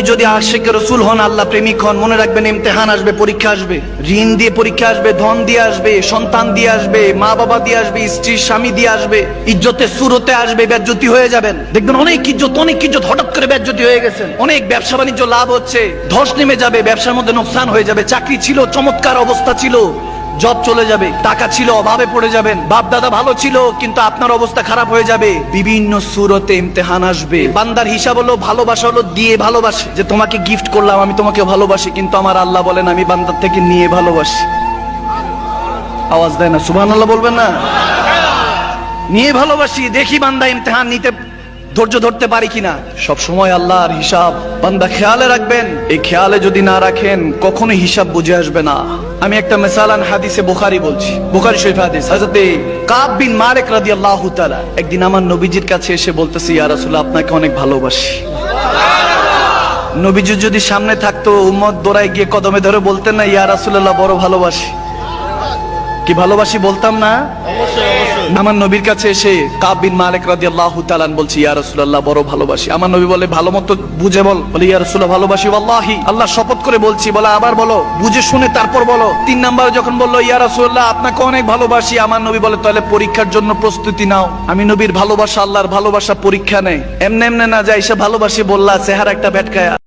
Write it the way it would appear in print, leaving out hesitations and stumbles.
যদি আশিক রাসূল হন, আল্লাহ প্রেমিক হন, মনে রাখবেন ইমতিহান আসবে, পরীক্ষা আসবে, ঋণ দিয়ে পরীক্ষা আসবে, ধন দিয়ে আসবে, সন্তান দিয়ে আসবে, মা বাবা দিয়ে আসবে, স্ত্রী স্বামী দিয়ে আসবে, ইজ্জতের সুরতে আসবে, বেজ্জতি হয়ে যাবেন। দেখবেন অনেক ইজ্জত হঠাৎ করে বেজ্জতি হয়ে গেছেন। অনেক ব্যবসা বাণিজ্য লাভ হচ্ছে, ধস নেমে যাবে, ব্যবসার মধ্যে নোকসান হয়ে যাবে। চাকরি ছিল, চমৎকার অবস্থা ছিল, জব চলে যাবে। টাকা ছিল, অভাবে পড়ে যাবেন। বাপ দাদা ভালো ছিল, কিন্তু আপনার অবস্থা খারাপ হয়ে যাবে। বিভিন্ন সুরতে ইমতিহান আসবে। বান্দার হিসাব হলো, ভালোবাসা হলো দিয়ে ভালোবাসে, যে তোমাকে গিফট করলাম, আমি তোমাকে ভালোবাসি, কিন্তু আমার আল্লাহ বলেন আমি বান্দার থেকে নিয়ে ভালোবাসি। আওয়াজ দেয় না? সুবহানাল্লাহ বলবেন না? নিয়ে ভালোবাসি। দেখি বান্দা ইমতিহান নিতে ধৈর্য ধরতে পারি কিনা। সব সময় আল্লাহর হিসাব বান্দা খেয়ালে রাখবেন। এই খেয়ালে যদি না রাখেন, কখনো হিসাব বুঝে আসবে না। আমি একটা মিসালান হাদিসে বুখারী বলছি, বুখারী শরীফ হাদিস। হযরত কাব বিন মালিক রাদিয়াল্লাহু তাআলা একদিন আমার নবীজির কাছে এসে বলতেছে, ইয়া রাসূলুল্লাহ, আপনাকে অনেক ভালোবাসি। নবীজি যদি সামনে থাকতো, উম্মত দৌড়ায় গিয়ে কদমে ধরে বলতেন না, ইয়া রাসূলুল্লাহ, বড় ভালোবাসি। কি ভালোবাসি বলতাম না? আমার নবীর কাছে এসে কাব বিন মালিক রাদিয়াল্লাহু তাআলা বলছি, ইয়া রাসূলুল্লাহ, বড় ভালোবাসি। আমার নবী বলে, ভালো মতো বুঝে বল। বলে, ইয়া রাসূলুল্লাহ, ভালোবাসি ওয়াল্লাহি, আল্লাহ শপথ করে বলছি। বলে, আবার বলো, বুঝে শুনে তারপর বলো। 3 নাম্বার যখন বললো, ইয়া রাসূলুল্লাহ, আপনাকে অনেক ভালোবাসি, আমার নবী বলে, তাহলে পরীক্ষার জন্য প্রস্তুতি নাও। আমি নবীর ভালোবাসা, আল্লাহর ভালোবাসা পরীক্ষা নেই, এমনে এমনে না যায়। সে ভালোবাসি বললা, চেহারা একটা ভেটকায়া।